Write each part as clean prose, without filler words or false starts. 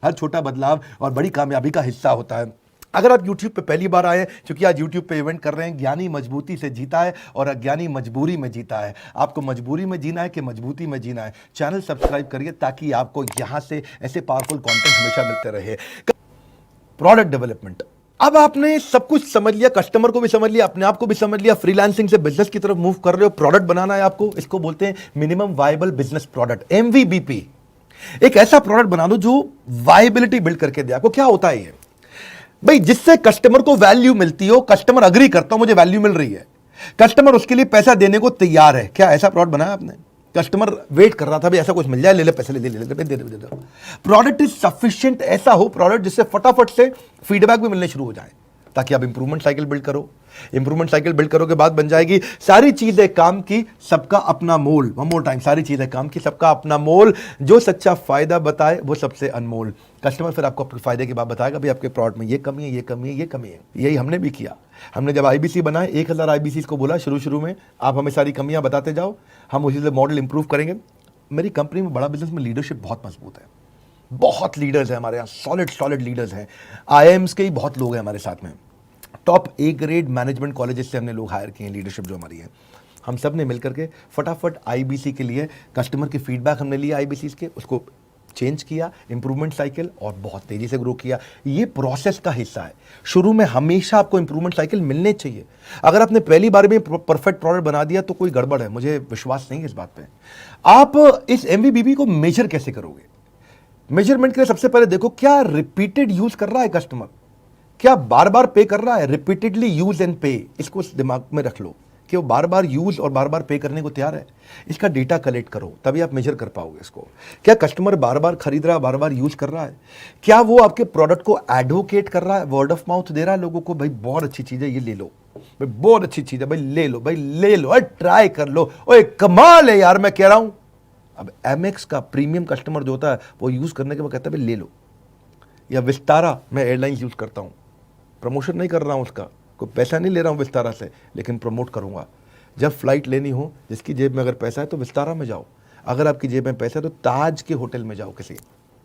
हर छोटा बदलाव और बड़ी कामयाबी का हिस्सा होता है। अगर आप YouTube पे पहली बार आए हैं, क्योंकि आज YouTube पे इवेंट कर रहे हैं, ज्ञानी मजबूती से जीता है और अज्ञानी मजबूरी में जीता है। आपको मजबूरी में जीना है कि मजबूती में जीना है? चैनल सब्सक्राइब करिए ताकि आपको यहां से ऐसे पावरफुल कंटेंट हमेशा मिलते रहे। प्रोडक्ट डेवलपमेंट, अब आपने सब कुछ समझ लिया, कस्टमर को भी समझ लिया, अपने आप को भी समझ लिया, फ्रीलांसिंग से बिजनेस की तरफ मूव कर रहे हो, प्रोडक्ट बनाना है आपको। इसको बोलते हैं मिनिमम वायबल बिजनेस प्रोडक्ट, एमवीबीपी। एक ऐसा प्रोडक्ट बना दो जो वायबिलिटी बिल्ड करके दे। आपको क्या होता है ये भाई, जिससे कस्टमर को वैल्यू मिलती हो, कस्टमर अग्री करता हो मुझे वैल्यू मिल रही है, कस्टमर उसके लिए पैसा देने को तैयार है। क्या ऐसा प्रोडक्ट बनाया आपने? कस्टमर वेट कर रहा था भाई ऐसा कुछ मिल जाए, ले ले पैसे, ले ले दे दे। प्रोडक्ट इज सफिशिएंट, ऐसा हो प्रोडक्ट जिससे फटाफट से फीडबैक भी मिलने शुरू हो जाए, ताकि आप इंप्रूवमेंट साइकिल बिल्ड करो। इंप्रूवमेंट साइकिल बिल्ड करोगे बाद बन जाएगी सारी चीजें काम की सबका अपना मोल। वन मोर टाइम, सारी चीजें काम की सबका अपना मोल। जो सच्चा फायदा बताए वो सबसे अनमोल। कस्टमर फिर आपको अपने फायदे की बात बताएगा, भाई आपके प्रोडक्ट में ये कमी है, ये कमी है, ये कमी है। यही हमने भी किया। हमने जब आईबीसी बनाए 1000 आईबीसी को बोला शुरू में आप हमें सारी कमियां बताते जाओ, हम उसी से मॉडल इंप्रूव करेंगे। मेरी कंपनी में, बड़ा बिजनेस में लीडरशिप बहुत मजबूत है, बहुत लीडर्स हैं हमारे यहाँ, सॉलिड लीडर्स हैं। आईआईएम्स के ही बहुत लोग हैं हमारे साथ में। Top A grade management colleges से हमने लोग हायर किए हैं, लीडरशिप जो हमारी है। हम सब ने मिलकर के फटाफट आईबीसी के लिए कस्टमर की फीडबैक हमने लिया, आईबीसी के उसको चेंज किया, इंप्रूवमेंट साइकिल, और बहुत तेजी से ग्रो किया। ये प्रोसेस का हिस्सा है। शुरू में हमेशा आपको इंप्रूवमेंट साइकिल मिलने चाहिए। अगर आपने पहली बार में परफेक्ट प्रोडक्ट बना दिया तो कोई गड़बड़ है, मुझे विश्वास नहीं है इस बात पे। आप इस एमवीबीबी को मेजर कैसे करोगे? मेजरमेंट के लिए सबसे पहले देखो क्या रिपीटेड यूज कर रहा है कस्टमर, क्या बार बार पे कर रहा है। रिपीटेडली यूज एंड पे, इसको दिमाग में रख लो कि वो बार बार यूज और बार बार पे करने को तैयार है। इसका डेटा कलेक्ट करो, तभी आप मेजर कर पाओगे इसको। क्या कस्टमर बार बार खरीद रहा है, बार बार यूज कर रहा है? क्या वो आपके प्रोडक्ट को एडवोकेट कर रहा है, वर्ड ऑफ माउथ दे रहा है लोगों को, भाई बहुत अच्छी चीज है ये ले लो, भाई बहुत अच्छी चीज है भाई ले लो, भाई ले लो, अरे ट्राई कर लो, ओए कमाल है यार मैं कह रहा हूं। अब एमएक्स का प्रीमियम कस्टमर जो होता है वो यूज करने के बाद कहता है भाई ले लो। या विस्तारा, मैं एयरलाइंस यूज करता हूं, प्रमोशन नहीं कर रहा हूं उसका, कोई पैसा नहीं ले रहा हूं विस्तारा से, लेकिन प्रमोट करूंगा। जब फ्लाइट लेनी हो, जिसकी जेब में अगर पैसा है तो विस्तारा में जाओ, अगर आपकी जेब में पैसा है तो ताज के होटल में जाओ किसी,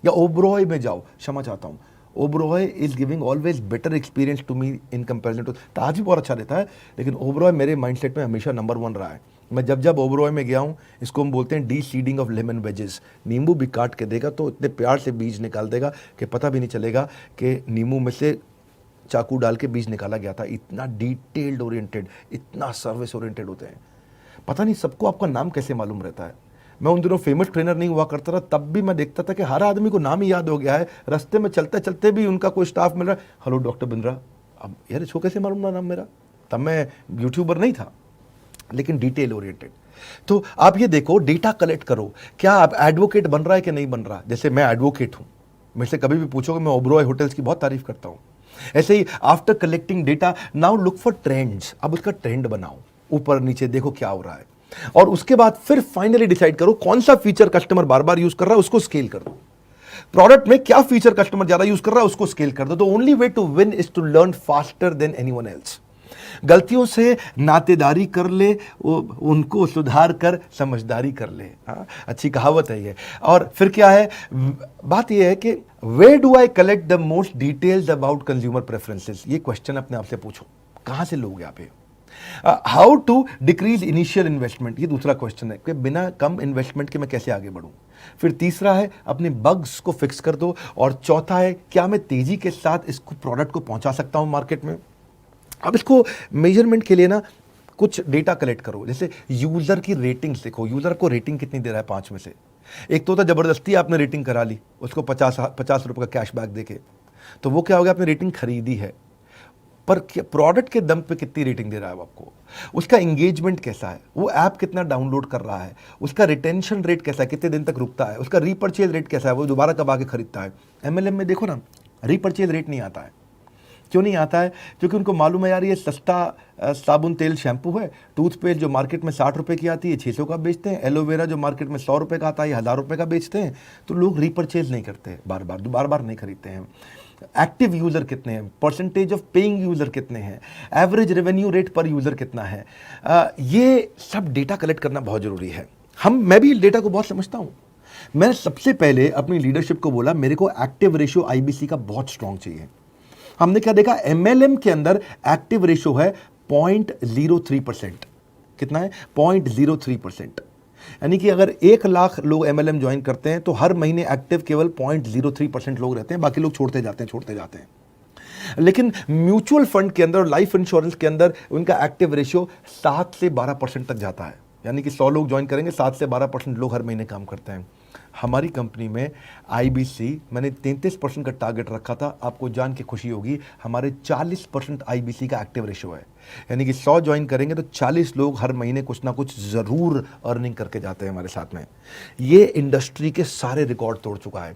या ओबरॉय में जाओ। क्षमा चाहता हूं, Oberoi is giving always better experience to me in comparison to Taj. भी बहुत अच्छा देता है, लेकिन ओबरॉय मेरे माइंडसेट में हमेशा नंबर 1 रहा है। मैं जब ओबरॉय में गया हूं, इसको हम बोलते हैं D seeding of lemon wages. नींबू भी काट के देगा तो इतने प्यार से बीज निकाल देगा कि पता भी नहीं चलेगा कि नींबू में से चाकू डाल के बीज निकाला गया था। इतना डिटेल्ड ओरिएंटेड, इतना सर्विस ओरिएंटेड होते हैं। पता नहीं सबको आपका नाम कैसे मालूम रहता है। मैं उन दिनों फेमस ट्रेनर नहीं हुआ करता था, तब भी मैं देखता था कि हर आदमी को नाम ही याद हो गया है। रास्ते में चलते चलते भी उनका कोई स्टाफ मिल रहा है, हेलो डॉक्टर बिंद्रा। अब यार इसको कैसे मालूम ना नाम मेरा? तब मैं यूट्यूबर नहीं था, लेकिन डिटेल ओरिएंटेड। तो आप ये देखो, डेटा कलेक्ट करो, क्या आप एडवोकेट बन रहा है कि नहीं बन रहा। जैसे मैं एडवोकेट हूं, मेरे से कभी भी पूछोगे, मैं ओबरॉय होटल्स की बहुत तारीफ करता हूं। ऐसे ही after collecting data, now look for trends. अब उसका ट्रेंड बनाओ, ऊपर नीचे देखो क्या हो रहा है, और उसके बाद फिर फाइनली डिसाइड करो कौन सा फीचर कस्टमर बार बार यूज कर रहा है, उसको स्केल कर दो। प्रोडक्ट में क्या फीचर कस्टमर ज्यादा यूज कर रहा है, उसको स्केल कर दो। The only way to win is to learn faster than anyone else. गलतियों से नातेदारी कर ले, उनको सुधार कर समझदारी कर ले। अच्छी कहावत है ये। और फिर क्या है, बात यह है कि where do I collect the most details about consumer preferences. ये क्वेश्चन अपने आप से पूछो, कहां से लोगे आप? How to decrease initial investment, ये दूसरा क्वेश्चन है कि बिना कम इन्वेस्टमेंट के मैं कैसे आगे बढ़ूं। फिर तीसरा है अपने बग्स को फिक्स कर दो, और चौथा है क्या मैं तेजी के साथ इसको प्रोडक्ट को पहुंचा सकता हूं मार्केट में। अब इसको मेजरमेंट के लिए ना कुछ डेटा कलेक्ट करो। जैसे यूजर की रेटिंग्स देखो, यूजर को रेटिंग कितनी दे रहा है 5 में से। एक तो होता जबरदस्ती आपने रेटिंग करा ली, उसको 50 रुपये का कैशबैक देके, तो वो क्या हो गया, आपने रेटिंग खरीदी है। पर प्रोडक्ट के दम पे कितनी रेटिंग दे रहा है वो आपको, उसका एंगेजमेंट कैसा है, वो ऐप कितना डाउनलोड कर रहा है, उसका रिटेंशन रेट कैसा है, कितने दिन तक रुकता है, उसका रीपर्चेज रेट कैसा है, वो दोबारा कब आके खरीदता है। एमएलएम में देखो ना, रीपर्चेज रेट नहीं आता है। क्यों नहीं आता है? क्योंकि उनको मालूम है यार ये सस्ता साबुन तेल शैम्पू है। टूथपेस्ट जो मार्केट में 60 रुपये की आती है 600 का बेचते हैं। एलोवेरा जो मार्केट में 100 रुपये का आता है 1000 रुपये का बेचते हैं। तो लोग रीपर्चेज नहीं करते, बार बार नहीं खरीदते हैं। एक्टिव यूजर कितने हैं, परसेंटेज ऑफ पेइंग यूजर कितने हैं, एवरेज रेवेन्यू रेट पर यूजर कितना है, ये सब डेटा कलेक्ट करना बहुत जरूरी है। मैं भी डेटा को बहुत समझता हूँ। मैंने सबसे पहले अपनी लीडरशिप को बोला मेरे को एक्टिव रेशियो आईबीसी का बहुत स्ट्रांग चाहिए। हमने क्या देखा, एमएलएम के अंदर एक्टिव रेशियो है 0.03%। कितना है? 0.03%। यानी कि अगर 1 लाख लोग एमएलएम ज्वाइन करते हैं तो हर महीने एक्टिव केवल 0.03% लोग रहते हैं, बाकी लोग छोड़ते जाते हैं। लेकिन म्यूचुअल फंड के अंदर और लाइफ इंश्योरेंस के अंदर उनका एक्टिव रेशियो 7 से 12% तक जाता है। यानी कि 100 लोग ज्वाइन करेंगे, 7 से 12% लोग हर महीने काम करते हैं। हमारी कंपनी में आईबीसी मैंने 33% का टारगेट रखा था। आपको जान के खुशी होगी हमारे 40% आईबीसी का एक्टिव रेशियो है। यानी कि 100 ज्वाइन करेंगे तो 40 लोग हर महीने कुछ ना कुछ ज़रूर अर्निंग करके जाते हैं हमारे साथ में। ये इंडस्ट्री के सारे रिकॉर्ड तोड़ चुका है।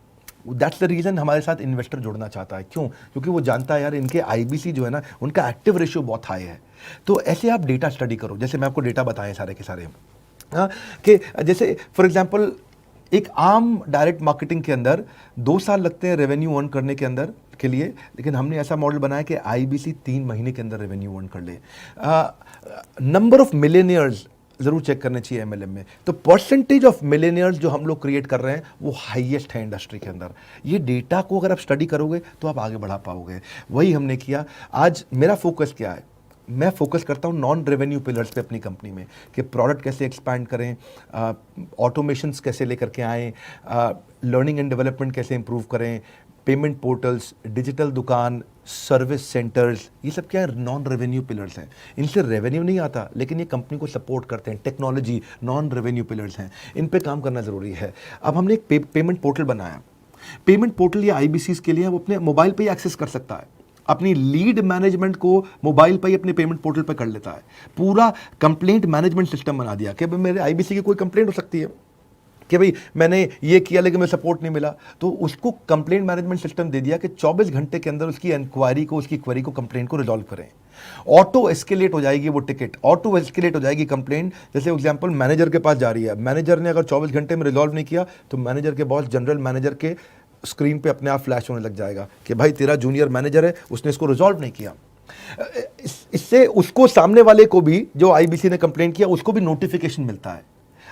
दैट्स द रीज़न हमारे साथ इन्वेस्टर जुड़ना चाहता है। क्यों? क्योंकि वो जानता है यार इनके आईबीसी जो है ना, उनका एक्टिव रेशियो बहुत हाई है। तो ऐसे आप डेटा स्टडी करो, जैसे मैं आपको डेटा बताएं सारे के सारे, हाँ, कि जैसे फॉर एग्जांपल एक आम डायरेक्ट मार्केटिंग के अंदर 2 साल लगते हैं रेवेन्यू अर्न करने के अंदर के लिए, लेकिन हमने ऐसा मॉडल बनाया कि आईबीसी 3 महीने के अंदर रेवेन्यू अर्न कर ले। नंबर ऑफ मिलेनियर्स ज़रूर चेक करने चाहिए एमएलएम में। तो परसेंटेज ऑफ मिलेनियर्स जो हम लोग क्रिएट कर रहे हैं वो हाईएस्ट है इंडस्ट्री के अंदर। ये डेटा को अगर आप स्टडी करोगे तो आप आगे बढ़ा पाओगे। वही हमने किया। आज मेरा फोकस क्या है? मैं फोकस करता हूँ नॉन रेवेन्यू पिलर्स पे अपनी कंपनी में, कि प्रोडक्ट कैसे एक्सपैंड करें, ऑटोमेशंस कैसे लेकर के आएँ, लर्निंग एंड डेवलपमेंट कैसे इंप्रूव करें, पेमेंट पोर्टल्स, डिजिटल दुकान, सर्विस सेंटर्स, ये सब क्या है? नॉन रेवेन्यू पिलर्स हैं। इनसे रेवेन्यू नहीं आता लेकिन ये कंपनी को सपोर्ट करते हैं। टेक्नोलॉजी, नॉन रेवेन्यू पिलर्स हैं, इन पे काम करना ज़रूरी है। अब हमने एक पेमेंट पोर्टल बनाया। पेमेंट पोर्टल या आईबीसीज के लिए वो अपने मोबाइल पे ही एक्सेस कर सकता है। अपनी लीड मैनेजमेंट को मोबाइल पर ही अपने पेमेंट पोर्टल पर कर लेता है। पूरा कंप्लेंट मैनेजमेंट सिस्टम बना दिया कि भाई मेरे आईबीसी की कोई कंप्लेंट हो सकती है कि भाई मैंने ये किया लेकिन मुझे सपोर्ट नहीं मिला, तो उसको कंप्लेंट मैनेजमेंट सिस्टम दे दिया कि 24 घंटे के अंदर उसकी इंक्वायरी को, उसकी क्वेरी को, कंप्लेंट को रिजॉल्व करें। ऑटो एस्केलेट हो जाएगी वो टिकट, ऑटो एस्केलेट हो जाएगी कंप्लेंट। जैसे एग्जांपल मैनेजर के पास जा रही है, मैनेजर ने अगर 24 घंटे में रिजॉल्व नहीं किया तो मैनेजर के बॉस जनरल मैनेजर के स्क्रीन पे अपने आप फ्लैश होने लग जाएगा कि भाई तेरा जूनियर मैनेजर है, उसने इसको रिजॉल्व नहीं किया। इससे उसको, सामने वाले को भी, जो आईबीसी ने कंप्लेंट किया, उसको भी नोटिफिकेशन मिलता है।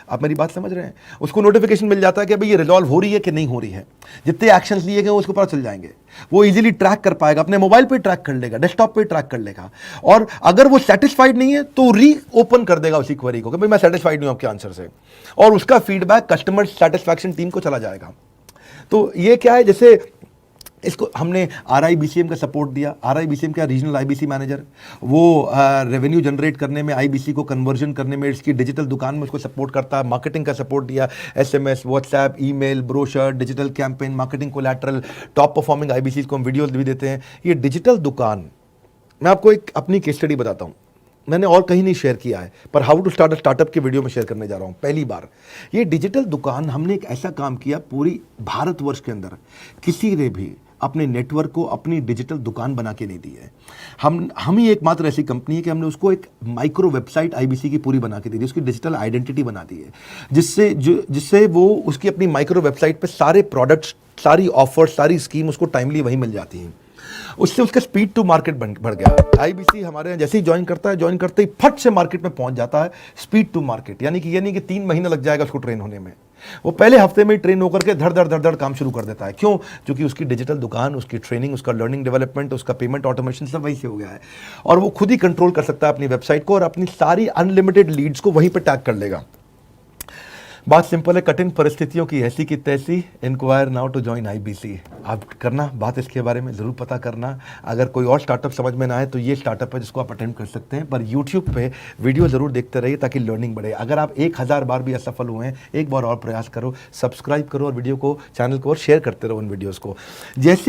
आप मेरी बात समझ रहे हैं? उसको नोटिफिकेशन मिल जाता है कि भाई ये रिजॉल्व हो रही है कि नहीं हो रही है। जितने एक्शंस लिए गए उसको पता चल जाएंगे। वो इजीली ट्रैक कर पाएगा, अपने मोबाइल पे ट्रैक कर लेगा, डेस्कटॉप पे ट्रैक कर लेगा। और अगर वो सेटिस्फाइड नहीं है तो री ओपन कर देगा उसी क्वेरी को कि भाई मैं सेटिस्फाइड नहीं हूं आपके आंसर से, और उसका फीडबैक कस्टमर सेटिस्फैक्शन टीम को चला जाएगा। तो ये क्या है, जैसे इसको हमने RIBCM का सपोर्ट दिया। RIBCM का रीजनल आईबीसी मैनेजर, वो रेवेन्यू जनरेट करने में, आईबीसी को कन्वर्जन करने में, इसकी डिजिटल दुकान में उसको सपोर्ट करता है। मार्केटिंग का सपोर्ट दिया, SMS, WhatsApp, email, brochure, digital campaign, marketing collateral, top performing IBC को हम वीडियोस भी देते हैं। ये डिजिटल दुकान, मैं आपको एक अपनी केस स्टडी बताता हूँ, मैंने और कहीं नहीं शेयर किया है, पर how to start a startup के वीडियो में शेयर करने जा रहा हूँ पहली बार। ये डिजिटल दुकान, हमने एक ऐसा काम किया, पूरी भारतवर्ष के अंदर किसी ने भी अपने नेटवर्क को अपनी डिजिटल दुकान बना के नहीं दी है। हम ही एकमात्र ऐसी कंपनी है कि हमने उसको एक माइक्रो वेबसाइट आईबीसी की पूरी बना के दी थी, उसकी डिजिटल आइडेंटिटी बना दी है, जिससे वो उसकी अपनी माइक्रो वेबसाइट पे सारे प्रोडक्ट्स, सारी ऑफर्स, सारी स्कीम उसको टाइमली वहीं मिल जाती हैं। उससे उसका स्पीड टू मार्केट बढ़ गया। आईबीसी हमारे यहाँ जैसे ही ज्वाइन करता है, ज्वाइन करते ही फट से मार्केट में पहुंच जाता है। स्पीड टू मार्केट, यानी कि ये नहीं कि 3 महीने लग जाएगा उसको ट्रेन होने में, वो पहले हफ्ते में ही ट्रेन होकर के धड़ धड़ काम शुरू कर देता है। क्यों? क्योंकि उसकी डिजिटल दुकान, उसकी ट्रेनिंग, उसका लर्निंग डेवलपमेंट, उसका पेमेंट ऑटोमेशन सब वहीं से हो गया है, और वो खुद ही कंट्रोल कर सकता है अपनी वेबसाइट को, और अपनी सारी अनलिमिटेड लीड्स को वहीं पर टैग कर लेगा। बात सिंपल है, कठिन परिस्थितियों की ऐसी की तैसी, enquire now to join IBC. आप करना बात, इसके बारे में ज़रूर पता करना। अगर कोई और स्टार्टअप समझ में ना आए तो ये स्टार्टअप है जिसको आप अटेंड कर सकते हैं, पर यूट्यूब पे वीडियो ज़रूर देखते रहिए ताकि लर्निंग बढ़े। अगर आप 1000 बार भी असफल हुए हैं, एक बार और प्रयास करो, सब्सक्राइब करो और वीडियो को, चैनल को और शेयर करते रहो उन वीडियोज़ को। जैसे